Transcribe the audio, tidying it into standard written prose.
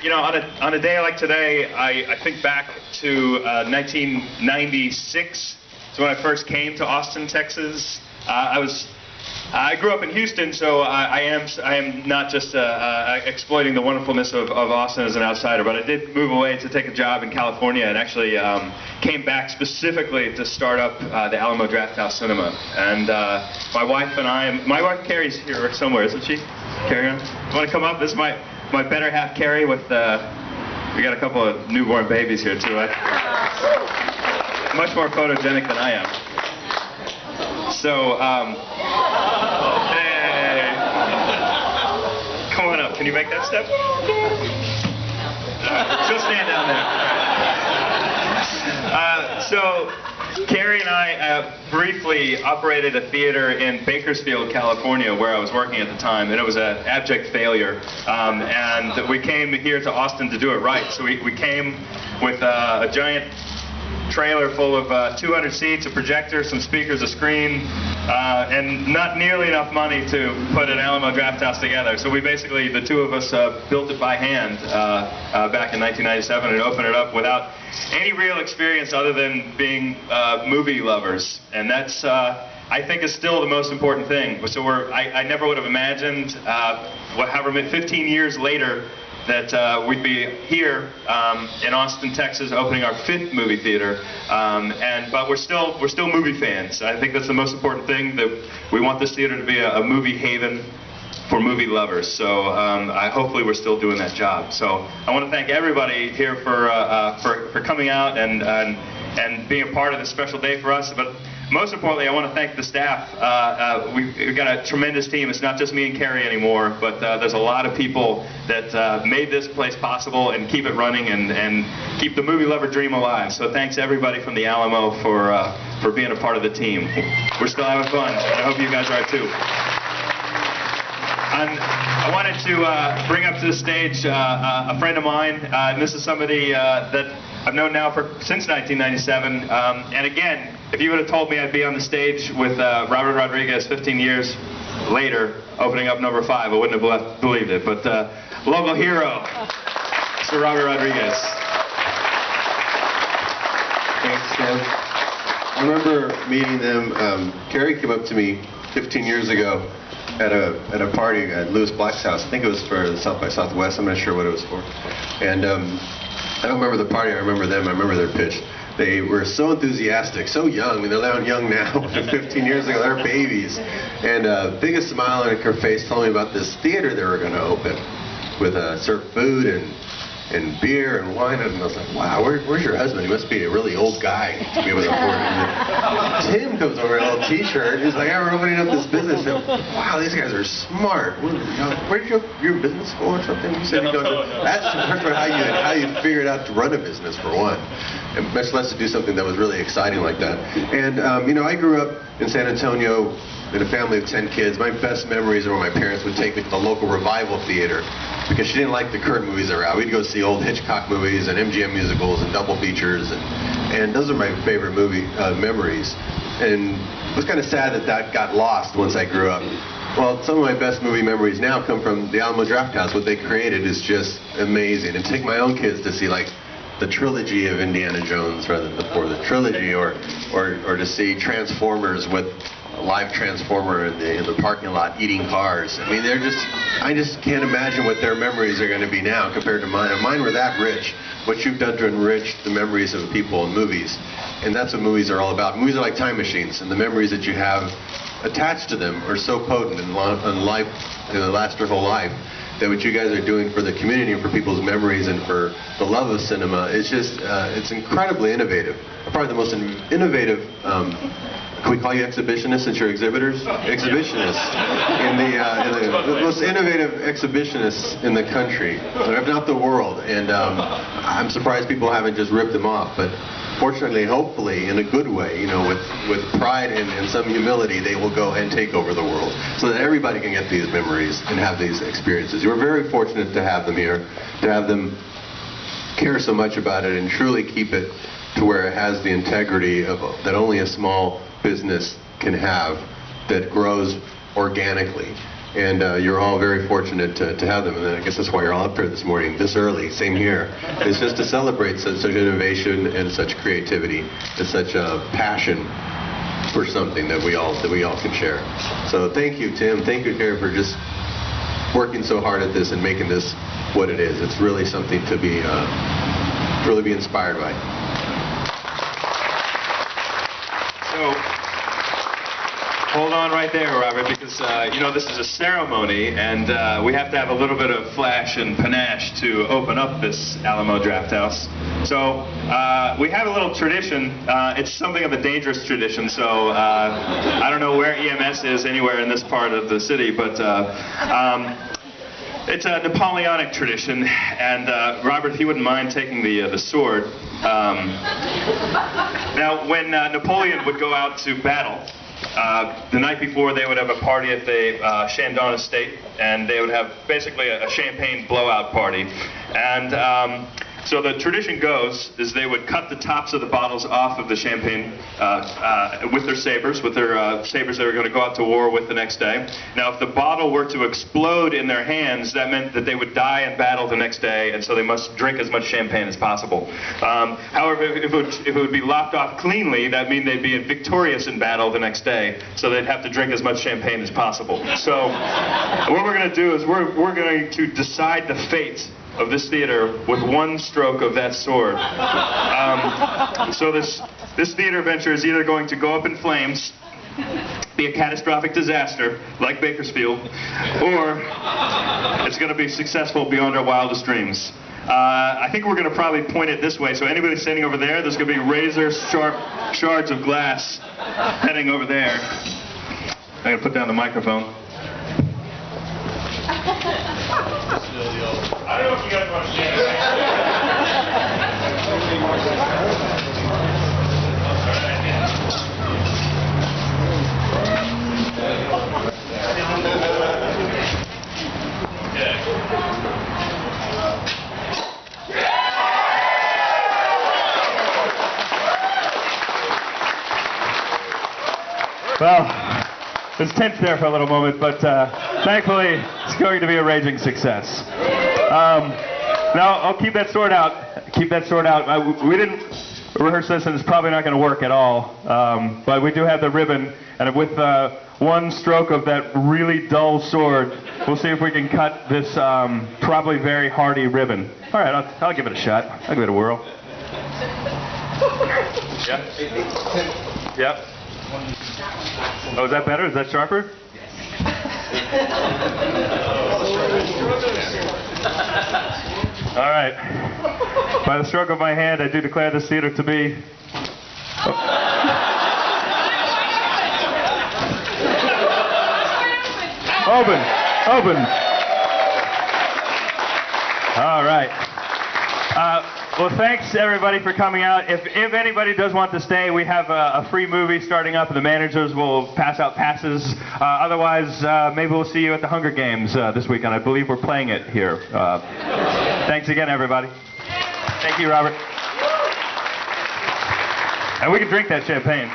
you know, on a day like today, I think back to 1996. So when I first came to Austin, Texas, I grew up in Houston, so I am not just exploiting the wonderfulness of Austin as an outsider, but I did move away to take a job in California and actually came back specifically to start up the Alamo Drafthouse Cinema. And my wife and my wife Carrie's here somewhere, isn't she? Carrie, you want to come up? This is my better half, Carrie, with we got a couple of newborn babies here too. Much more photogenic than I am. So, hey, come on up. Can you make that step? She'll stand down there. So, Carrie and I briefly operated a theater in Bakersfield, California, where I was working at the time, and it was an abject failure. And we came here to Austin to do it right. So we came with a giant trailer full of 200 seats, a projector, some speakers, a screen, and not nearly enough money to put an Alamo Drafthouse together. So we basically, the two of us, built it by hand back in 1997 and opened it up without any real experience other than being movie lovers. And that's, I think, is still the most important thing. So I never would have imagined, however 15 years later, that we'd be here in Austin, Texas, opening our 5th movie theater, but we're still movie fans. I think that's the most important thing. That we want this theater to be a movie haven for movie lovers. So hopefully we're still doing that job. So I want to thank everybody here for coming out and being a part of this special day for us. But most importantly, I want to thank the staff. We've got a tremendous team. It's not just me and Carrie anymore, but there's a lot of people that made this place possible and keep it running and keep the movie lover dream alive. So thanks everybody from the Alamo for being a part of the team. We're still having fun, and I hope you guys are too. I wanted to bring up to the stage a friend of mine, and this is somebody that I've known now since 1997. And again, if you would have told me I'd be on the stage with Robert Rodriguez 15 years later, opening up number 5, I wouldn't have believed it. But local hero, Mr. Robert Rodriguez. Thanks, Ken. I remember meeting them. Carrie came up to me 15 years ago at a party at Lewis Black's house. I think it was for the South by Southwest. I'm not sure what it was for. And I don't remember the party. I remember them. I remember their pitch. They were so enthusiastic, so young. I mean, they're young now. 15 years ago, they're babies. And biggest smile on her face, telling me about this theater they were going to open with serve food and beer and wine. And I was like, wow, where's your husband? He must be a really old guy to be able to afford it. Tim comes over in a little t-shirt. He's like, yeah, we're opening up this business. And, wow, these guys are smart. Where did you go? Your business school or something? You said you go to. That's first of all how you figured out to run a business, for one. And much less to do something that was really exciting like that. And you know, I grew up in San Antonio in a family of 10 kids. My best memories are when my parents would take me to the local revival theater because she didn't like the current movies that were out. We'd go see old Hitchcock movies and MGM musicals and double features, and those are my favorite movie memories. And it was kind of sad that got lost once I grew up. Well, some of my best movie memories now come from the Alamo Drafthouse. What they created is just amazing. And take my own kids to see like the trilogy of Indiana Jones rather than the trilogy, or to see Transformers with a live Transformer in the parking lot eating cars. I mean, I just can't imagine what their memories are going to be now compared to mine. If mine were that rich, what you've done to enrich the memories of people in movies. And that's what movies are all about. Movies are like time machines, and the memories that you have attached to them are so potent and life, they last your whole life. That what you guys are doing for the community and for people's memories and for the love of cinema is just, it's incredibly innovative. Probably the most innovative, can we call you exhibitionists since you're exhibitors? Exhibitionists. The most innovative exhibitionists in the country, if not the world. And I'm surprised people haven't just ripped them off. But fortunately, hopefully, in a good way, you know, with pride and some humility, they will go and take over the world so that everybody can get these memories and have these experiences. We're very fortunate to have them here, to have them care so much about it and truly keep it to where it has the integrity of that only a small business can have, that grows organically. And you're all very fortunate to have them, and I guess that's why you're all up here this morning, this early, same here. It's just to celebrate such innovation and such creativity and such passion for something that we all can share. So thank you, Tim. Thank you, Carrie, for just working so hard at this and making this what it is. It's really something to be inspired by. So, hold on right there, Robert, because you know this is a ceremony, and we have to have a little bit of flash and panache to open up this Alamo Draft House. So we have a little tradition. It's something of a dangerous tradition. So I don't know where EMS is anywhere in this part of the city, but it's a Napoleonic tradition. And Robert, if you wouldn't mind taking the sword. Now, when Napoleon would go out to battle, the night before, they would have a party at the Chandon estate, and they would have basically a champagne blowout party. And so the tradition goes is they would cut the tops of the bottles off of the champagne with their sabers they were going to go out to war with the next day. Now, if the bottle were to explode in their hands, that meant that they would die in battle the next day, and so they must drink as much champagne as possible. However, if it would be lopped off cleanly, that means they'd be victorious in battle the next day, so they'd have to drink as much champagne as possible. So what we're going to do is we're going to decide the fate of this theater with one stroke of that sword. So this theater venture is either going to go up in flames, be a catastrophic disaster like Bakersfield, or it's going to be successful beyond our wildest dreams. I think we're going to probably point it this way, so anybody standing over there's going to be razor sharp shards of glass heading over there. I'm going to put down the microphone. I don't know if you guys want to stand. Well, it was tense there for a little moment, but thankfully it's going to be a raging success. Now, I'll keep that sword out. Keep that sword out. We didn't rehearse this, and it's probably not going to work at all. But we do have the ribbon, and with one stroke of that really dull sword, we'll see if we can cut this probably very hardy ribbon. All right, I'll give it a shot. I'll give it a whirl. Yep. Yep. Oh, is that better? Is that sharper? All right. By the stroke of my hand, I do declare this theater to be... Open. Open. All right. Well, thanks everybody for coming out. If anybody does want to stay, we have a free movie starting up, and the managers will pass out passes. Otherwise, maybe we'll see you at the Hunger Games this weekend. I believe we're playing it here. Thanks again, everybody. Thank you, Robert. And we can drink that champagne.